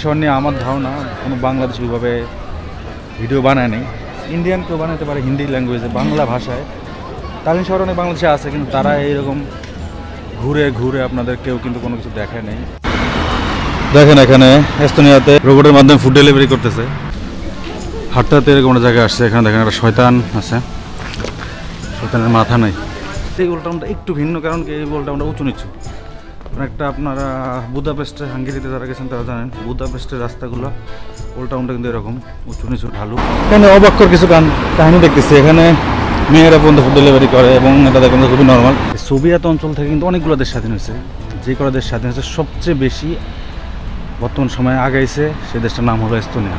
শহর নিয়ে আমার ধারণা কোনো বাংলাদেশ ওইভাবে ভিডিও বানায় নেই। ইন্ডিয়ান কেউ বানাতে পারে হিন্দি ল্যাঙ্গুয়েজে, বাংলা ভাষায়। তালিন শহর অনেক বাংলাদেশে আছে, কিন্তু তারা এইরকম ঘুরে ঘুরে আপনাদের কেউ কিন্তু কোনো কিছু দেখায় নেই। দেখেন এখানে এস্তোনিয়াতে রোবটের মাধ্যমে ফুড ডেলিভারি করতেছে। হাঁটতে হাঁটতে এরকম একটা জায়গায় আসছে। এখানে দেখেন একটা শয়তান আছে, শয়তানের মাথা নাই। এই ওল্ডটাউনটা একটু ভিন্ন, কারণ কি এই ওল্ডটাউনটা উঁচু নিচু। একটা আপনারা বুদাপেস্টে, হাঙ্গেরিতে যারা গেছেন তারা জানেন বুদাপেস্টের রাস্তাগুলো ওল্ডটাউনটা কিন্তু এরকম উঁচু নিচু ঢালু। এখানে অবাক্যর কিছু কাহিনী দেখতেছি। এখানে মেয়েরা পর্যন্ত ফুড ডেলিভারি করে এবং এটা দেখেন খুবই নর্মাল। সোভিয়েত অঞ্চল থেকে কিন্তু অনেকগুলো দেশ স্বাধীন হয়েছে। যে কটা দেশ স্বাধীন হয়েছে সবচেয়ে বেশি বর্তমান সময়ে আগাইছে সেই দেশটার নাম হলো এস্তোনিয়া।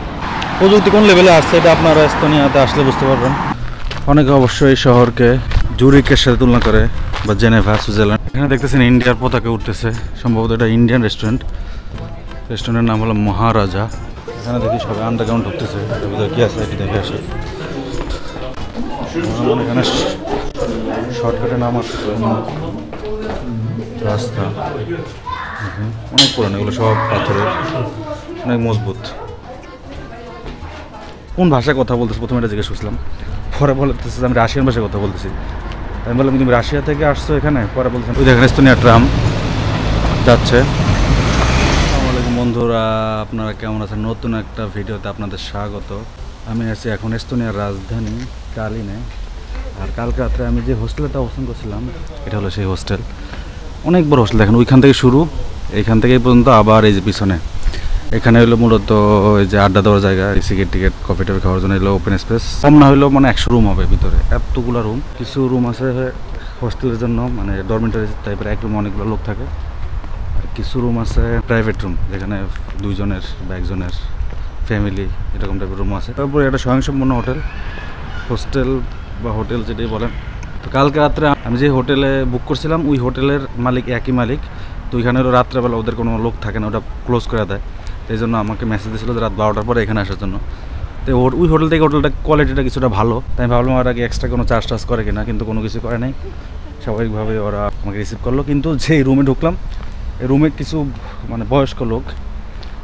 প্রযুক্তি কোন লেভেলে আসছে এটা আপনারা এস্তোনিয়াতে আসলে বুঝতে পারবেন। অনেকে অবশ্যই এই শহরকে জুরিকের সাথে তুলনা করে, বা জেনেভা, সুইজারল্যান্ড। এখানে দেখতেছেন ইন্ডিয়ার পতাকা উঠতেছে, সম্ভবত এটা ইন্ডিয়ান রেস্টুরেন্ট। রেস্টুরেন্টের নাম হলো মহারাজা। এখানে দেখি সবাই আন্ডারগ্রাউন্ড ঢুকতেছে, এটার ভিতরে কি আছে এটি দেখে আসে। এখানে শর্টকাটে নামার রাস্তা অনেক পুরানো, এগুলো সব পাথরের, অনেক মজবুত। কোন ভাষায় কথা বলতেছে প্রথমে এটা জিজ্ঞেস করছিলাম, পরে বলতেছে আমি রাশিয়ান ভাষায় কথা বলতেছি। আমি বললাম তুমি রাশিয়া থেকে আসছো এখানে? পরে বলছেন ওই দেখেন এস্তোনিয়া ট্রাম যাচ্ছে। আসসালামু আলাইকুম বন্ধুরা, আপনারা কেমন আছেন? নতুন একটা ভিডিওতে আপনাদের স্বাগত। আমি আছি এখন এস্তোনিয়ার রাজধানী তালিনে। আর কালকে রাত্রে আমি যে হোস্টেলটা অবস্থান করছিলাম এটা হলো সেই হোস্টেল। অনেক বড় হোস্টেল, দেখেন ওইখান থেকে শুরু, এইখান থেকে এই পর্যন্ত। আবার এই যে পিছনে এখানে হলো মূলত এই যে আড্ডা দেওয়ার জায়গা, সিগারেট টিকেট কফি টফি খাওয়ার জন্য এলো ওপেন স্পেস। কম না হলেও মানে 100 রুম হবে ভিতরে, এতগুলো রুম। কিছু রুম আছে হোস্টেলের জন্য, মানে ডরমেন্টারি টাইপের, এক রুমে অনেকগুলো লোক থাকে। আর কিছু রুম আছে প্রাইভেট রুম, যেখানে 2 জনের বা 1 জনের ফ্যামিলি এরকম টাইপের রুম আছে। তারপরে এটা স্বয়ংসম্পূর্ণ হোস্টেল বা হোটেল যেটাই বলেন। তো কালকে রাত্রে আমি যে হোটেলে বুক করছিলাম ওই হোটেলের মালিক একই মালিক। তো ওইখানে হলো রাত্রেবেলা ওদের কোনো লোক থাকে না, ওটা ক্লোজ করে দেয়। এই জন্য আমাকে মেসেজ দিয়েছিলো যে রাত 12টার পরে এখানে আসার জন্য। তো ওই হোটেল থেকে হোটেলটা কোয়ালিটিটা কিছুটা ভালো, তাই আমি ভাবলাম ওরা কি এক্সট্রা কোনো চার্জ করে কিনা, কিন্তু কোনো কিছু করে নাই। স্বাভাবিকভাবে ওরা আমাকে রিসিভ করলো। কিন্তু যেই রুমে ঢুকলাম এই রুমে কিছু মানে বয়স্ক লোক,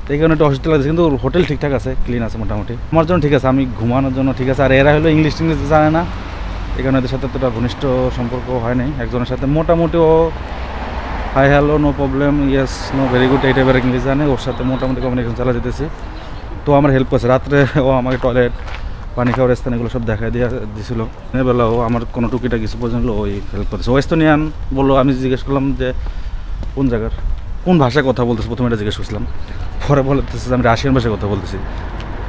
তো এই কারণে একটু অসুস্থ লাগছে। কিন্তু হোটেল ঠিকঠাক আছে, ক্লিন আছে মোটামুটি, আমার জন্য ঠিক আছে, আমি ঘুমানোর জন্য ঠিক আছে। আর এরা হলো ইংলিশ জানে না, এই কারণে এদের সাথে এতটা ঘনিষ্ঠ সম্পর্ক হয় নাই। একজনের সাথে মোটামুটি ও hi hello no problem yes no very good এই টাইপের ইংলিশ জানে, ওর সাথে মোটামুটি কমিউনিকেশন চালা যেতেছি। তো আমার হেল্প করছে রাত্রে, ও আমাকে টয়লেট, পানি খাওয়ার স্থান এগুলো সব দেখাই দিয়েছিল। বেলা ও আমার কোনো টুকিটা কিছু পর্যন্ত ওই হেল্প করেছে। ও এস্তোনিয়ান বললো। আমি জিজ্ঞেস করলাম যে কোন জায়গার, কোন ভাষায় কথা বলতেছে, প্রথমে এটা জিজ্ঞেস করছিলাম। পরে বলতেছে আমি রাশিয়ান ভাষায় কথা বলতেছি।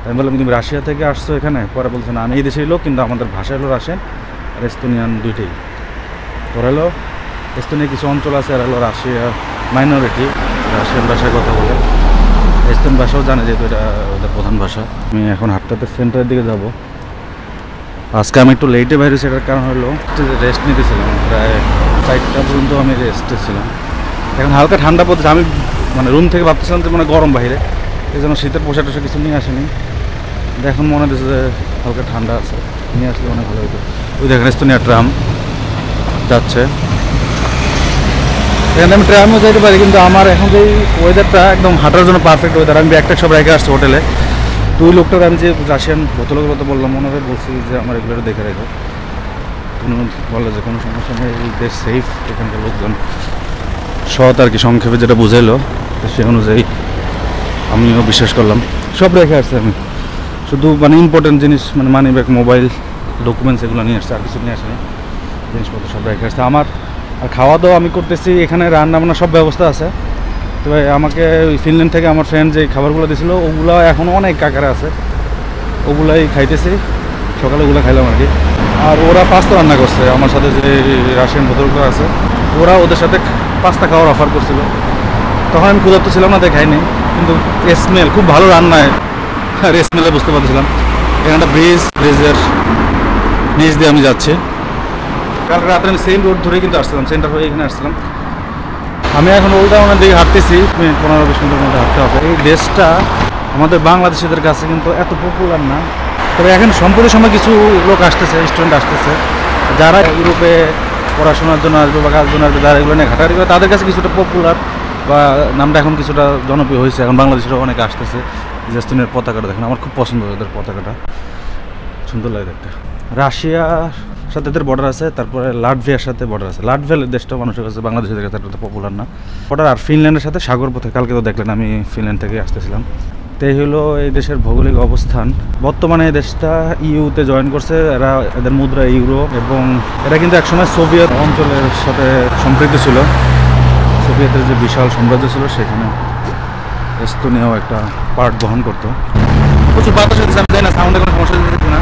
আমি বললাম তুমি রাশিয়া থেকে আসছো এখানে? পরে বলছে না, আমি এই দেশেই লোক, কিন্তু আমাদের ভাষা হলো রাশিয়ান আর এস্তোনিয়ান দুইটাই। তোর হলো এস্তোনিয়া কিছু অঞ্চল আছে, আর হলো রাশিয়া মাইনরিটি, রাশিয়ান ভাষায় কথা বলে। এস্তোনিয়ান ভাষাও জানে, যেহেতু এটা ওদের প্রধান ভাষা। আমি এখন হাঁটতে সেন্টারের দিকে যাব। আজকে আমি একটু লেটে বাইরে, সেটার কারণ হলো রেস্ট নিতেছিলাম, প্রায় 4টা পর্যন্ত আমি রেস্টে ছিলাম। এখন হালকা ঠান্ডা পড়তেছে। আমি মানে রুম থেকে ভাবতেছিলাম যে মানে গরম বাইরে, এই জন্য শীতের পোশাক টোশাক কিছু নিয়ে আসেনি। এখন মনে হচ্ছে যে হালকা ঠান্ডা আছে, নিয়ে আসলে অনেক ভালো হতো। ওই দেখেন এস্তোনিয়া ট্রাম যাচ্ছে। এখানে আমি ট্রামও যাইতে পারি, কিন্তু আমার এখন যে ওয়েদারটা একদম হাঁটার জন্য পারফেক্ট ওয়েদার। আমি ব্যাগটা সব রেখে আসছি হোটেলে। তো ওই লোকটার আমি যে রাশিয়ান ভদ্রলোকের কথা বললাম, মনে হয় বলছি যে আমার এগুলো দেখে রেখো, কোনো বলে যে কোনো সমস্যা নেই, এই দেশ সেফ, এখানকার লোকজন সৎ আর কি, সংক্ষেপে যেটা বুঝাইলো তো সে অনুযায়ী আমিও বিশ্বাস করলাম। সব রেখে আসছি আমি, শুধু মানে ইম্পর্টেন্ট জিনিস মানে মানি ব্যাগ, মোবাইল, ডকুমেন্টস এগুলো নিয়ে আসছে, আর কিছু নিয়ে আসেনি। জিনিসপত্র সব রেখে আসছে আমার। আর খাওয়া দাওয়া আমি করতেছি, এখানে রান্না বান্না সব ব্যবস্থা আছে। তবে আমাকে ওই ফিনল্যান্ড থেকে আমার ফ্রেন্ড যে খাবারগুলো দিয়েছিল ওগুলো এখনও অনেক কাকারে আছে, ওগুলাই খাইতেছি। সকালে ওগুলো খাইলাম আর কি। আর ওরা পাস্তা রান্না করছে, আমার সাথে যে রাশিয়ান ভদ্রলোকরা আছে ওরা ওদের সাথে পাস্তা খাওয়ার অফার করছিল। তখন আমি ক্ষুধার্ত ছিলাম না, দেখাইনি, কিন্তু স্মেল খুব ভালো রান্নায়, আর স্মেলে বুঝতে পারছিলাম। এখানে একটা ব্রিজের নিচ দিয়ে আমি যাচ্ছি। কালকে রাত্রে আমি সেম রোড ধরে কিন্তু আসছিলাম, সেন্টার হয়ে এখানে আসছিলাম। আমি এখন ওল্ডটাউনের দিকে হাঁটতেছি, 15-20 মিনিটের মধ্যে হাঁটতে হবে। এই দেশটা আমাদের বাংলাদেশিদের কাছে কিন্তু এত পপুলার না। তবে এখন সম্প্রতি সময় কিছু লোক আসতেছে, স্টুডেন্ট আসতেছে, যারা ইউরোপে পড়াশোনার জন্য আসবে বা কাজের জন্য আসবে, যারা এগুলো নিয়ে ঘাটাঘাটি করে, তাদের কাছে কিছুটা পপুলার। বা নামটা এখন কিছুটা জনপ্রিয় হয়েছে, এখন বাংলাদেশেরও অনেকে আসতেছে। যে এস্তোনিয়ার পতাকাটা দেখেন, আমার খুব পছন্দ ওদের পতাকাটা, সুন্দর লাগে দেখতে। রাশিয়ার সাথে এদের বর্ডার আছে, তারপরে লাটভিয়ার সাথে বর্ডার আছে। লাটভিয়া দেশটা মানুষের কাছে বাংলাদেশের কাছে এতটা পপুলার না বর্ডার। আর ফিনল্যান্ডের সাথে সাগর পথে, কালকে তো দেখলেন আমি ফিনল্যান্ড থেকে আসতেছিলাম। তো এই হলো এই দেশের ভৌগোলিক অবস্থান। বর্তমানে এই দেশটা ইউতে জয়েন করছে, এরা এদের মুদ্রা ইউরো, এবং এরা কিন্তু একসময় সোভিয়েত অঞ্চলের সাথে সম্পৃক্ত ছিল। সোভিয়েতের যে বিশাল সাম্রাজ্য ছিল সেখানে এস্তোনিয়াও একটা পার্ট বহন করতো। প্রচুর বাতাস হচ্ছে, আমি জানি না সাউন্ডে কোনো সমস্যা দিচ্ছে না।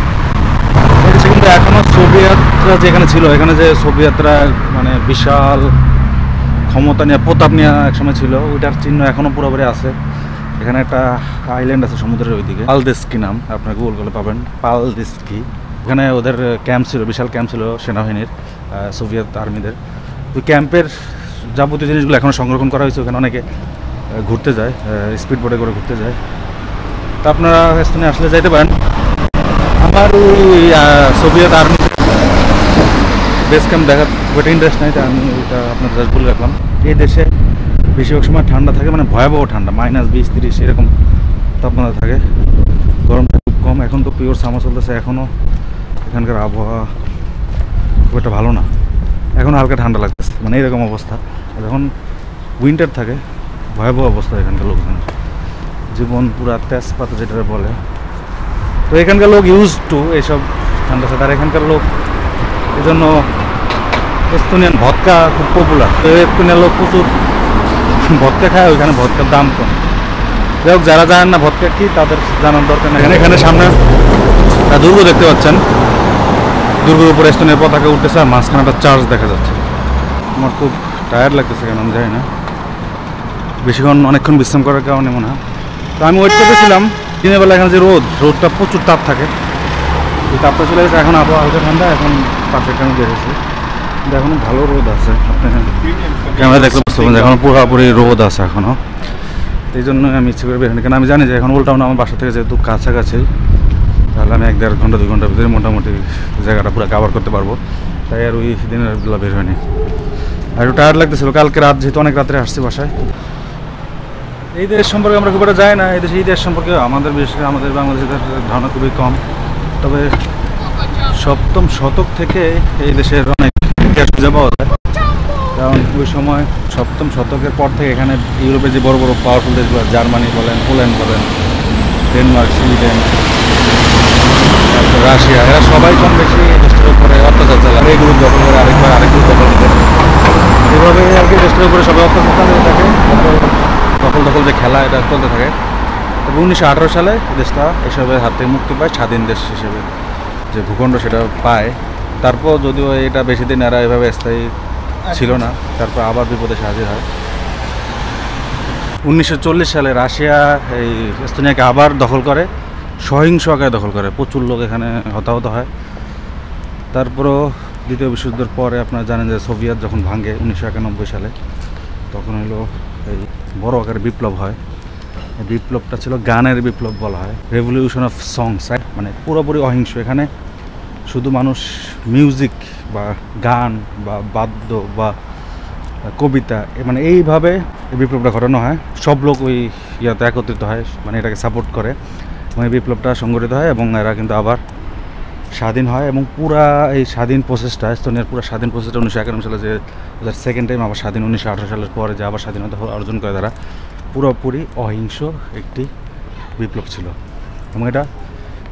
এদেশে কিন্তু এখনও সোভিয়েতরা যেখানে ছিল, এখানে যে সোভিয়েতরা মানে বিশাল ক্ষমতা নিয়ে প্রতাপ নিয়ে একসময় ছিল, ওইটার চিহ্ন এখনও পুরোপুরি আছে। এখানে একটা আইল্যান্ড আছে সমুদ্রের ওইদিকে, পালদিস্কি নাম, আপনার গুগল করলে পাবেন, পালদিস্কি। এখানে ওদের ক্যাম্প ছিল, বিশাল ক্যাম্প ছিল সেনাবাহিনীর, সোভিয়েত আর্মিদের। ওই ক্যাম্পের যাবতীয় জিনিসগুলো এখনও সংরক্ষণ করা হয়েছে। ওখানে অনেকে ঘুরতে যায়, স্পিড বোটে করে ঘুরতে যায়। তা আপনারা এস্তোনিয়া আসলে যাইতে পারেন। আমার ওই সোভিয়েত আর্মি বেস ক্যাম্প দেখার ওইটা ইন্টারেস্ট নাই, তাই আমি ওইটা আপনার জাস্ট বলে রাখলাম। এই দেশে বেশিরভাগ সময় ঠান্ডা থাকে, মানে ভয়াবহ ঠান্ডা, -20-30 এরকম তাপমাত্রা থাকে। গরমটা খুব কম। এখন তো পিওর সামার চলতেছে, এখনও এখানকার আবহাওয়া খুব একটা ভালো না, এখনও হালকা ঠান্ডা লাগতেছে, মানে এরকম অবস্থা। যখন উইন্টার থাকে ভয়াবহ অবস্থা এখানকার লোকজনের, জীবন পুরা তেজপাতা যেটা বলে। তো এখানকার লোক ইউজ টু এইসব ঠান্ডার সাথে। আর এখানকার লোক এই জন্য এস্তোনিয়ান ভদকা খুব পপুলার। তো এস্তোনিয়ার লোক প্রচুর ভদকা খায়, ওইখানে ভদকার দাম কম। যাই হোক, যারা জানেন না ভদকা কি তাদের জানার দরকার নেই। এখানে সামনে দুর্গ দেখতে পাচ্ছেন, দুর্গের উপরে এস্তোনিয়ার পতাকা উঠতেছে, আর মাঝখানে একটা চার্চ দেখা যাচ্ছে। আমার খুব টায়ার্ড লাগতেছে, কেন আমি জানি না, বেশিক্ষণ অনেকক্ষণ বিশ্রাম করার কারণে মনে হয়। তো আমি ওয়েট করতেছিলাম দিনের বেলা। এখানে যে রোদটা প্রচুর তাপ থাকে, এই তাপটা চলে গেছে, এখন আবহাওয়া হালকা ঠান্ডা, এখন পারফেক্ট আমি বেরিয়েছি। কিন্তু এখনও ভালো রোদ আছে, আপনি ক্যামেরা দেখলে বুঝতে পারবেন এখনও পুরোপুরি রোদ আছে এখনও। এই জন্য আমি ইচ্ছে করে বেরোনি, কারণ আমি জানি যে এখন ওল্ড আমার বাসা থেকে যেহেতু কাছাকাছি, তাহলে আমি 1-1.5 ঘন্টা 2 ঘন্টার ভিতরে মোটামুটি জায়গাটা পুরো কভার করতে পারবো। তাই আর ওই দিনের বেলা বের হয়নি। আর একটু টায়ার্ড লাগতেছিল, কালকে রাত যেহেতু অনেক রাত্রে আসছি বাসায়। এই দেশ সম্পর্কে আমরা খুব একটা যাই না, এই দেশ সম্পর্কে আমাদের বিশেষ করে আমাদের বাংলাদেশের ধারণা খুবই কম। তবে 7ম শতক থেকে এই দেশের অনেক ইতিহাস খুঁজে পাওয়া যায়, কারণ ওই সময় 7ম শতকের পর থেকে এখানে ইউরোপের যে বড় বড় পাওয়ারফুল দেশগুলো, জার্মানি বলেন, পোল্যান্ড বলেন, ডেনমার্ক, সুইডেন, তারপর রাশিয়া, এরা সবাই কম বেশি এই দেশটার উপরে অত্যাচার চালায়। এই গ্রুপ দখল করে আরেক গ্রুপ দখল করে, এভাবে আর কি দেশটার উপরে সবাই অত্যাচার চালিয়ে থাকে। দখল যে খেলা, এটা চলতে থাকে। তবে 1918 সালে দেশটা এসবের হাত থেকে মুক্তি পায়, স্বাধীন দেশ হিসেবে যে ভূখণ্ড সেটা পায়। তারপর যদিও এটা বেশি দিন এরা এভাবে স্থায়ী ছিল না, তারপর আবার বিপদে হাজির হয়। 1940 সালে রাশিয়া এই এস্তোনিয়াকে আবার দখল করে, সহিংস আকারে দখল করে, প্রচুর লোক এখানে হতাহত হয়। তারপরও দ্বিতীয় বিশ্বযুদ্ধের পরে আপনারা জানেন যে সোভিয়েত যখন ভাঙে 1991 সালে, তখন হলো এই বড় আকারে বিপ্লব হয়। এই বিপ্লবটা ছিল গানের বিপ্লব বলা হয়, রেভলিউশন অফ সংস, মানে পুরোপুরি অহিংস। এখানে শুধু মানুষ মিউজিক বা গান বা বাদ্য বা কবিতা, মানে এইভাবে এই বিপ্লবটা ঘটানো হয়। সব লোক ওই ইয়াতে একত্রিত হয়, মানে এটাকে সাপোর্ট করে, এবং এই বিপ্লবটা সংগঠিত হয়, এবং এরা কিন্তু আবার স্বাধীন হয়। এবং পুরা এই স্বাধীন প্রসেসটা, এস্তোনিয়ার পুরো স্বাধীন প্রসেসটা 1991 সালে যে সেকেন্ড টাইম আবার স্বাধীন, 1918 সালের পরে যে আবার স্বাধীনতা অর্জন করে তারা, পুরোপুরি অহিংস একটি বিপ্লব ছিল। এবং এটা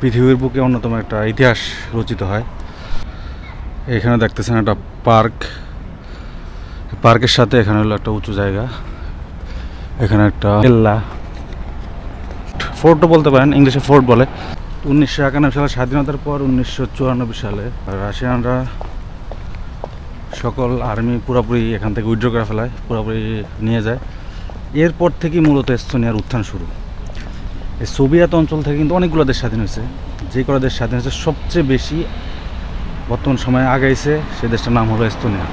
পৃথিবীর বুকে অন্যতম একটা ইতিহাস রচিত হয়। এখানে দেখতেছেন একটা পার্ক, পার্কের সাথে এখানে হলো একটা উঁচু জায়গা, এখানে একটা কেল্লা, ফোর্টও বলতে পারেন, ইংলিশে ফোর্ট বলে। 1991 সালে স্বাধীনতার পর 1994 সালে রাশিয়ানরা সকল আর্মি পুরোপুরি এখান থেকে উইথড্র করে ফেলায়, পুরোপুরি নিয়ে যায়। এরপর থেকেই মূলত এস্তোনিয়ার উত্থান শুরু। এই সোভিয়েত অঞ্চল থেকে কিন্তু অনেকগুলো দেশ স্বাধীন হয়েছে। যে কটা দেশ স্বাধীন হয়েছে, সবচেয়ে বেশি বর্তমান সময়ে আগাইছে সে দেশটার নাম হলো এস্তোনিয়া।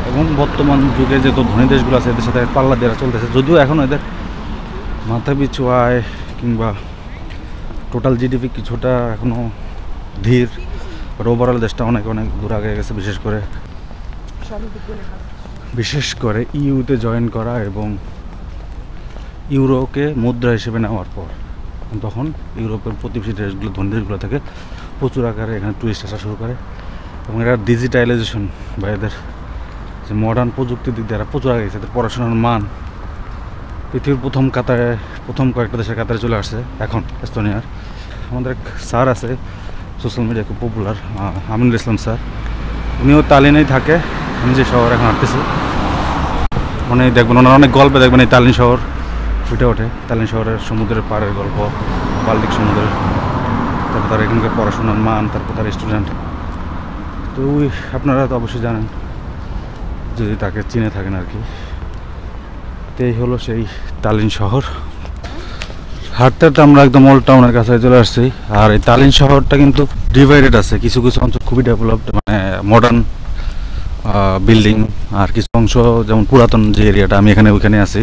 এবং বর্তমান যুগে যে তো ধনী দেশগুলো আছে এদের সাথে পাল্লা দেওয়া চলতেছে, যদিও এখন এদের মাথাপিছু আয় কিংবা টোটাল জিডিপি কিছুটা এখনও ধীর, বাট ওভারঅল দেশটা অনেক অনেক দূর আগে গেছে। বিশেষ করে বিশেষ করে ইউতে জয়েন করা এবং ইউরোকে মুদ্রা হিসেবে নেওয়ার পর তখন ইউরোপের প্রতিবেশী দেশগুলো, ধনী দেশগুলো থেকে প্রচুর আকারে এখানে টুরিস্ট আসা শুরু করে এবং এরা ডিজিটালাইজেশন বা এদের যে মডার্ন প্রযুক্তির দিক দিয়ে এরা প্রচুর আগে গেছে। এদের পড়াশোনার মান পৃথিবীর প্রথম কয়েকটা দেশের কাতারে চলে আসছে এখন এস্তোনিয়ার। আমাদের এক স্যার আছে সোশ্যাল মিডিয়া খুব পপুলার, আমিনুল ইসলাম স্যার, উনিও তালিনেই থাকে। আমি যে শহর এখন হাঁটতেছি মানে দেখবেন ওনার অনেক গল্পে দেখবেন এই তালিন শহর ফুটে ওঠে। তালিন শহরের সমুদ্রের পাড়ের গল্প, বাল্টিক সমুদ্রের, তারপর তার এখানকার পড়াশোনার মান, তারপর তার স্টুডেন্ট। তো আপনারা তো অবশ্যই জানেন যদি তাকে চিনে থাকেন আর কি। তো এই হলো সেই তালিন শহর। হাঁটতে হাঁটতে আমরা একদম ওল্ড টাউনের কাছে চলে আসছি। আর এই তালিন শহরটা কিন্তু ডিভাইডেড আছে, কিছু কিছু অঞ্চল খুবই ডেভেলপড মানে মডার্ন বিল্ডিং, আর কিছু অংশ যেমন পুরাতন যে এরিয়াটা আমি ওইখানে আছি।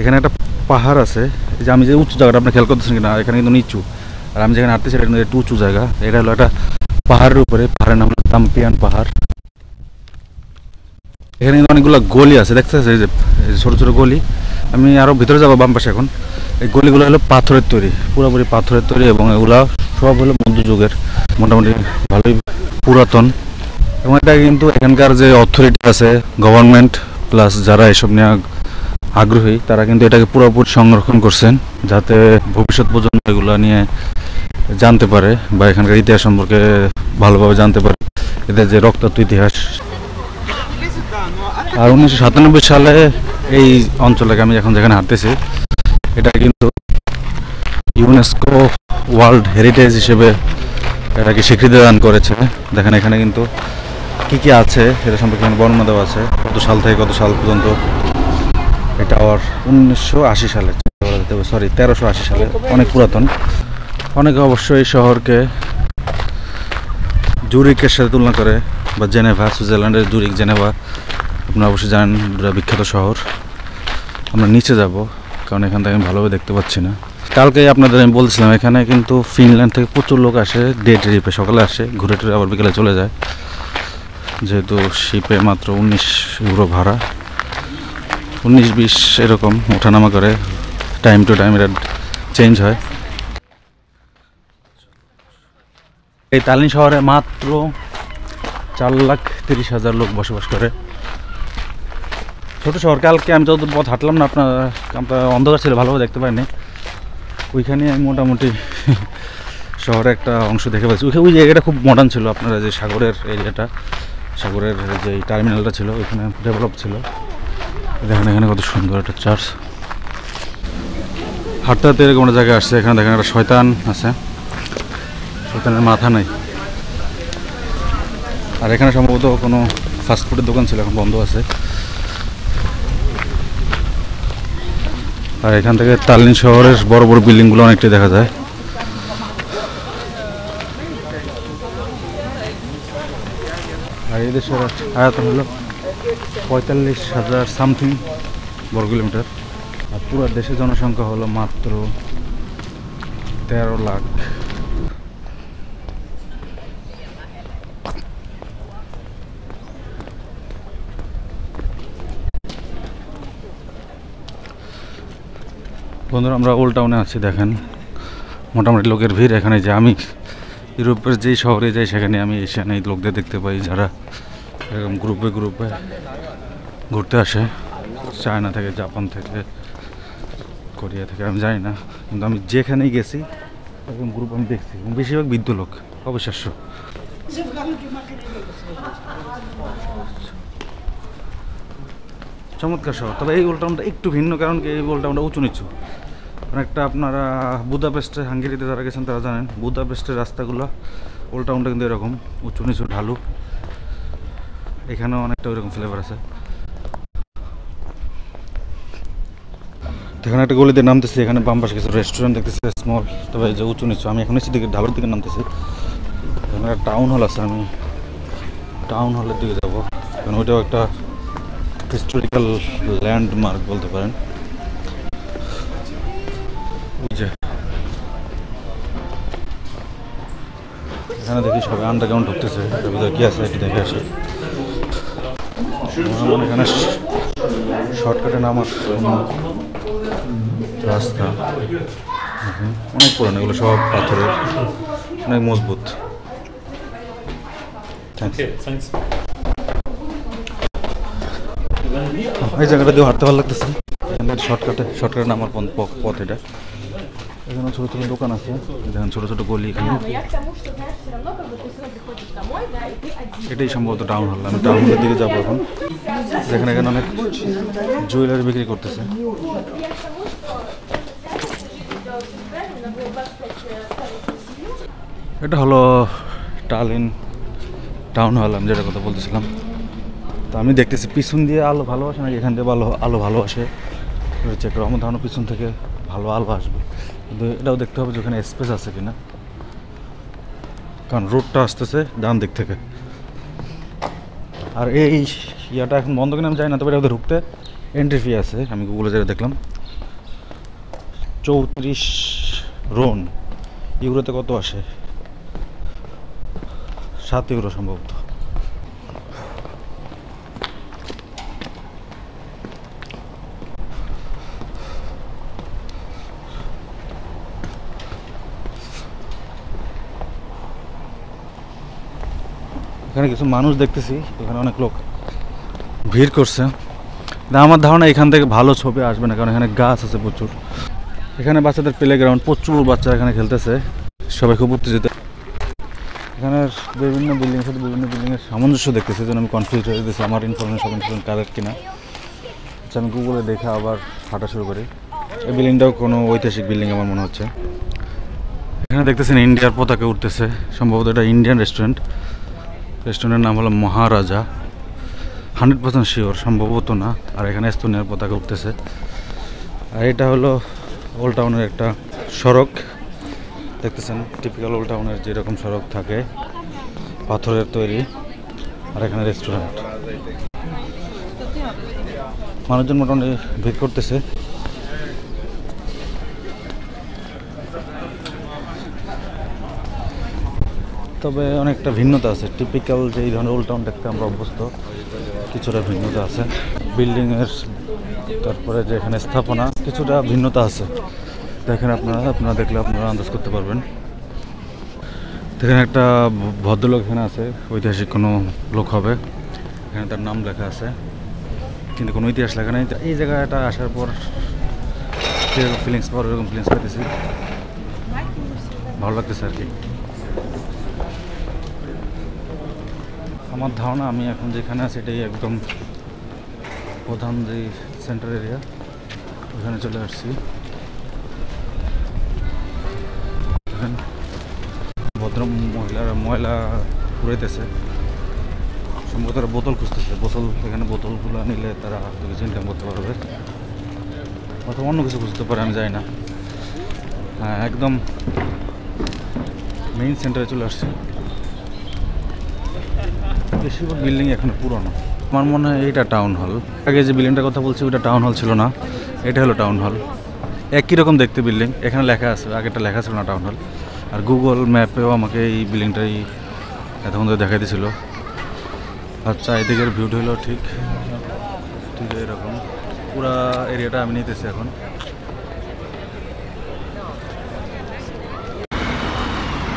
এখানে একটা পাহাড় আছে, এই যে আমি যে উঁচু জায়গাটা আপনি খেয়াল করতেছেন কিনা, এখানে কিন্তু নিচু, আর আমি যেখানে হাঁটতেছি এটা কিন্তু একটু উঁচু জায়গা। এটা হলো একটা পাহাড়ের উপরে, পাহাড়ের নাম হলো তাম্পিয়ান পাহাড়। এখানে কিন্তু অনেকগুলো গলি আছে, দেখতে পাচ্ছি এই যে ছোটো ছোটো গলি। আমি আরও ভিতরে যাবো বাম পাশে। এখন এই গলিগুলো হলো পাথরের তৈরি, পুরোপুরি পাথরের তৈরি, এবং এগুলো সব হলো মধ্যযুগের, মোটামুটি ভালোই পুরাতন। এবং এটা কিন্তু এখানকার যে অথরিটি আছে, গভর্নমেন্ট প্লাস যারা এসব নিয়ে আগ্রহী, তারা কিন্তু এটাকে পুরোপুরি সংরক্ষণ করছেন যাতে ভবিষ্যৎ প্রজন্ম এগুলো নিয়ে জানতে পারে বা এখানকার ইতিহাস সম্পর্কে ভালোভাবে জানতে পারে, এদের যে রক্তাক্ত ইতিহাস। আর 1997 সালে এই অঞ্চলটাকে আমি এখন যেখানে হাঁটতেছি এটা কিন্তু ইউনেস্কো ওয়ার্ল্ড হেরিটেজ হিসেবে এটাকে স্বীকৃতি দান করেছে। দেখেন এখানে কিন্তু কী কী আছে এটা সম্পর্কে বর্ণনা দেওয়া আছে, কত সাল থেকে কত সাল পর্যন্ত। এটা আবার 1980 সালে, সরি 1380 সালে, অনেক পুরাতন। অনেকে অবশ্যই এই শহরকে জুরিকের সাথে তুলনা করে, বা জেনেভা, সুইজারল্যান্ডের জুরিক, জেনেভা আপনারা অবশ্যই জানেন বিখ্যাত শহর। আমরা নিচে যাব কারণ এখান থেকে আমি ভালোভাবে দেখতে পাচ্ছি না। কালকে আপনাদের আমি বলছিলাম এখানে কিন্তু ফিনল্যান্ড থেকে প্রচুর লোক আসে ডে ট্রিপে, সকালে আসে ঘুরে টুরে আবার বিকেলে চলে যায়, যেহেতু শিপে মাত্র 19 ইউরো ভাড়া, 19-20 এরকম ওঠানামা করে, টাইম টু টাইম এটা চেঞ্জ হয়। এই তালিন শহরে মাত্র 4,30,000 লোক বসবাস করে। ছোটো শহর। কালকে আমি যতদূর পথ হাঁটলাম না, আপনার অন্ধকার ছিল, ভালোভাবে দেখতে পাইনি। ওইখানে আমি মোটামুটি শহরে একটা অংশ দেখে পাচ্ছি। ওই জায়গাটা খুব মডার্ন ছিল, আপনারা যে সাগরের এরিয়াটা, সাগরের যে টার্মিনালটা ছিল ওইখানে ডেভেলপ ছিল। দেখেন এখানে কত সুন্দর একটা চার্চ। হাঁটতে হাঁটতে এরকম একটা জায়গায় আসছে, এখানে দেখেন একটা শয়তান আছে, শয়তানের মাথা নাই। আর এখানে সম্ভবত কোনো ফাস্টফুডের দোকান ছিল, এখন বন্ধ আছে। আর এখান থেকে তালিন শহরের বড় বড় বিল্ডিংগুলো অনেকটাই দেখা যায়। আর এই দেশের আয়তন হলো 45,000 সামথিং বর্গ কিলোমিটার। আর পুরো দেশের জনসংখ্যা হলো মাত্র 13 লাখ। বন্ধুরা আমরা ওল্ড টাউনে আছি, দেখেন মোটামুটি লোকের ভিড় এখানে। যে আমি ইউরোপের যেই শহরে যাই সেখানে আমি এশিয়ান এই লোকদের দেখতে পাই যারা এরকম গ্রুপে গ্রুপে ঘুরতে আসে, চায়না থেকে, জাপান থেকে, কোরিয়া থেকে, আমি জানি না, কিন্তু আমি যেখানেই গেছি এরকম গ্রুপ আমি দেখছি, বেশিরভাগ বৃদ্ধ লোক, অবিশ্বাস্য। চমৎকার শহর। তবে এই ওল্ড টাউনটা একটু ভিন্ন, কারণ কি এই ওল্ড টাউনটা উঁচু নিচু অনেকটা। আপনারা বুদাপেস্টে, হাঙ্গেরিতে যারা গেছেন তারা জানেন বুদাপেস্টের রাস্তাগুলো, ওল্ড টাউনটা কিন্তু এরকম উঁচু নিচু ঢালু। এখানেও অনেকটা ওইরকম ফ্লেভার আছে। এখানে একটা গলিতে নামতেছি, এখানে বাম পাশে কিছু রেস্টুরেন্ট দেখতেছি স্মল, তবে যে উঁচু নিচু। আমি এখন নিচের দিকে ঢালুর দিকে নামতেছি। এখানে একটা টাউন হল আছে, আমি টাউন হলের দিকে যাবো, কারণ ওইটাও একটা হিস্টোরিক্যাল ল্যান্ডমার্ক বলতে পারেন। এখানে দেখি সবাই আন্ডারগ্রাউন্ড ঢুকতেছে, এটার ভিতরে কি আছে এটি দেখে আসে। এখানে শর্টকাটে নামার রাস্তা অনেক পুরানো, এগুলো সব পাথরের, অনেক মজবুত। এই জায়গাটা দিয়ে হাঁটতে ভালো লাগতেছে, শর্টকাটে নামার পথ এটা। এখানে ছোটো ছোটো দোকান আছে, এখানে ছোটো ছোটো গলি। এখানে এটাই সম্ভবত টাউন হল। আমি টাউন হলের দিকে যাবো এখন, যেখানে এখানে অনেক জুয়েলারি বিক্রি করতেছে। এটা হলো টালিন টাউন হল, আমি যেটা কথা বলতেছিলাম। তো আমি দেখতেছি পিছন দিয়ে আলো ভালো আসে নাকি এখান দিয়ে আলো ভালো আসে, চেক করো। আমার ধারণা পিছন থেকে ভালো আলো আসবে, কিন্তু এটাও দেখতে হবে যে ওখানে স্পেস আছে কিনা, কারণ রোডটা আসতেছে ডান দিক থেকে। আর এই ইয়াটা এখন বন্ধ কিনা আমি জানি না, তবে এটা ঢুকতে এন্ট্রি ফি আছে। আমি গুগলে যেটা দেখলাম 34 রোন, ইউরোতে কত আসে? 7 ইউরো সম্ভবত। এখানে কিছু মানুষ দেখতেছি, এখানে অনেক লোক ভিড় করছে। আমার ধারণা এখান থেকে ভালো ছবি আসবে না, কারণ এখানে গাছ আছে প্রচুর। এখানে বাচ্চাদের প্লে গ্রাউন্ড, প্রচুর বাচ্চা এখানে খেলতেছে, সবাই খুব উত্তেজিত। এখানে বিভিন্ন বিল্ডিংয়ের সাথে বিভিন্ন বিল্ডিংয়ের সামঞ্জস্য দেখতেছি, যেন আমি কনফিউজ হয়ে যেতেছি আমার ইনফরমেশন কারেক্ট কিনা। আচ্ছা, আমি গুগলে দেখে আবার হাঁটা শুরু করি। এই বিল্ডিংটাও কোনো ঐতিহাসিক বিল্ডিং আমার মনে হচ্ছে। এখানে দেখতেছেন ইন্ডিয়ার পতাকা উঠতেছে, সম্ভবত এটা ইন্ডিয়ান রেস্টুরেন্টের নাম হলো মহারাজা। 100% শিওর, সম্ভবত না। আর এখানে এস্তোনিয়ার পতাকা উঠতেছে। আর এটা হলো ওল্ড টাউনের একটা সড়ক, দেখতেছেন টিপিক্যাল ওল্ড টাউনের যেরকম সড়ক থাকে, পাথরের তৈরি। আর এখানে রেস্টুরেন্ট, মানুষজন মোটামুটি ভিড় করতেছে। তবে অনেকটা ভিন্নতা আছে, টিপিক্যাল যে এই ধরনের ওল্ড টাউন দেখতে আমরা অভ্যস্ত, কিছুটা ভিন্নতা আছে। বিল্ডিংয়ের তারপরে যে এখানে স্থাপনা, কিছুটা ভিন্নতা আছে। দেখেন আপনারা দেখলে আপনারা আন্দাজ করতে পারবেন। দেখেন একটা ভদ্রলোক এখানে আছে, ঐতিহাসিক কোনো লোক হবে। এখানে তার নাম লেখা আছে, কিন্তু কোনো ইতিহাস লেখা নেই। এই জায়গাটা আসার পর যেরকম ফিলিংস পাওয়ার ওরকম ফিলিংস পেতেছি, ভালো লাগতেছে আর কি। আমার ধারণা আমি এখন যেখানে আছি এটাই একদম প্রধান যে সেন্টার এরিয়া, ওখানে চলে আসছি। ভদ্র মহিলারা ময়লা কুড়াইতেছে, সম্ভবত তারা বোতল খুঁজতেছে। এখানে বোতলগুলো নিলে তারা কিছু ইনকাম করতে পারবে, অথবা অন্য কিছু খুঁজতে পারে, আমি জানি না। হ্যাঁ, একদম মেইন সেন্টারে চলে আসছে। বেশিরভাগ বিল্ডিং এখন পুরনো। আমার মনে হয় এইটা টাউন হল। আগে যে বিল্ডিংটার কথা বলছি ওটা টাউন হল ছিল না, এটা হলো টাউন হল। একই রকম দেখতে বিল্ডিং, এখানে লেখা আছে, আগেরটা লেখা ছিল না টাউন হল। আর গুগল ম্যাপেও আমাকে এই বিল্ডিংটাই এতক্ষণ ধরে দেখা দিয়েছিল। আচ্ছা, এদিকের ভিউটা হলো ঠিক এরকম। পুরা এরিয়াটা আমি নিতেছি এখন।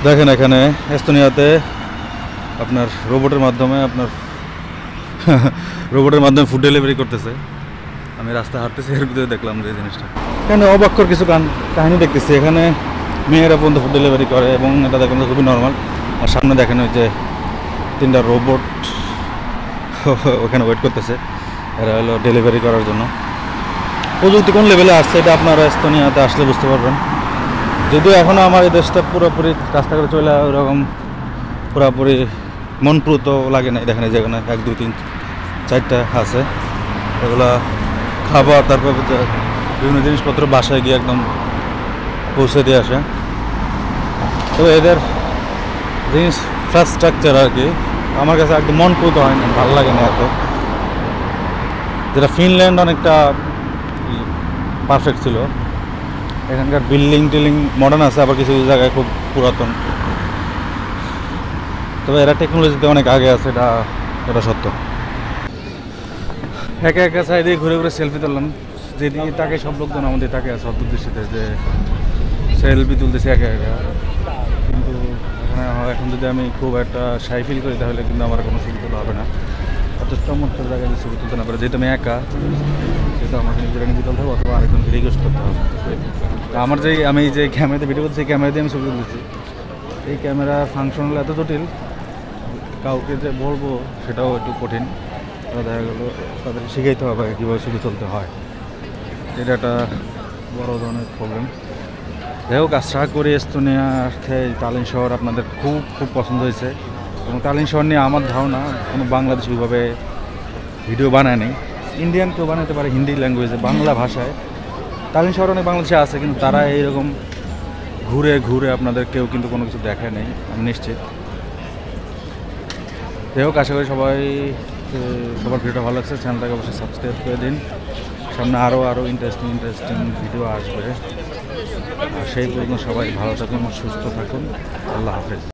দেখেন এখানে এস্তোনিয়াতে আপনার রোবটের মাধ্যমে ফুড ডেলিভারি করতেছে। আমি রাস্তা হাঁটতেছি, এর ভিতরে দেখলাম যে জিনিসটা। এখানে অবাক্ষর কিছু কাহিনী দেখতেছি। এখানে মেয়েরা পর্যন্ত ফুড ডেলিভারি করে, এবং এটা দেখেন খুবই নর্মাল। আর সামনে দেখেন ওই যে 3টা রোবট ওখানে ওয়েট করতেছে, এরা হলো ডেলিভারি করার জন্য। প্রযুক্তি কোন লেভেলে আসছে এটা আপনারা এস্তোনিয়াতে আসলে বুঝতে পারবেন। যদিও এখনও আমার এই দেশটা পুরোপুরি রাস্তাঘাটে চলে ওরকম পুরোপুরি মনপ্রুত লাগে না। দেখেন যেখানে 1, 2, 3, 4টা আছে, এগুলা খাবার, তারপর বিভিন্ন জিনিসপত্র বাসায় গিয়ে একদম পৌঁছে দিয়ে আসে। তো এদের ইনফ্রাস্ট্রাকচার আর কি আমার কাছে একদম মনপ্রুত হয় না, ভালো লাগে না এত। যেটা ফিনল্যান্ড অনেকটা পারফেক্ট ছিল। এখানকার বিল্ডিং মডার্ন আছে, আবার কিছু জায়গায় খুব পুরাতন। তবে এরা টেকনোলজিতে অনেক আগে আছে, এটা সত্য। একা একা সাইডে ঘুরে ঘুরে সেলফি তুললাম, যেদিকে তাকে সব লোকজন আমাদের তাকে আছে অদ্ভুত দৃষ্টিতে যে সেলফি তুলতেছি একা একা। কিন্তু এখন যদি আমি খুব একটা শাই ফিল করি তাহলে কিন্তু আমার কোনো ছবি তোলা হবে না। অত চমৎকার জায়গায় ছবি তুলতে না পারে, যেহেতু আমি একা, সেটা আমাকে নিজেরা নিজে তুলতে হবে অথবা আরেকজনকে রিকোয়েস্ট করতে হবে। আমার আমি যে ক্যামেরাতে ভিডিও করছি সেই ক্যামেরা দিয়ে আমি ছবি তুলতেছি। এই ক্যামেরা ফাংশনাল এত জটিল, কাউকে যে বলবো সেটাও একটু কঠিন। দেখা গেলো তাদেরকে শিখাইতে হবে কীভাবে ছবি তুলতে হয়, এটা একটা বড় ধরনের প্রবলেম। যাই হোক, আশা করি এস্তোনিয়াতে তালিন শহর আপনাদের খুব খুব পছন্দ হয়েছে। এবং তালিন শহর নিয়ে আমার ধারণা কোনো বাংলাদেশ ওইভাবে ভিডিও বানায় নেই। ইন্ডিয়ান কেউ বানাতে পারে হিন্দি ল্যাঙ্গুয়েজে, বাংলা ভাষায়। তালিন শহর অনেক বাংলাদেশে আছে, কিন্তু তারা এইরকম ঘুরে ঘুরে আপনাদের কেউ কিন্তু কোনো কিছু দেখায় নেই, আমি নিশ্চিত। যাই হোক, আশা করি সবার ভিডিওটা ভালো লাগছে। চ্যানেলটাকে অবশ্যই সাবস্ক্রাইব করে দিন। সামনে আরও ইন্টারেস্টিং ভিডিও আসবে। আর সেই পর্যন্ত সবাই ভালো থাকুন, সুস্থ থাকুন। আল্লাহ হাফেজ।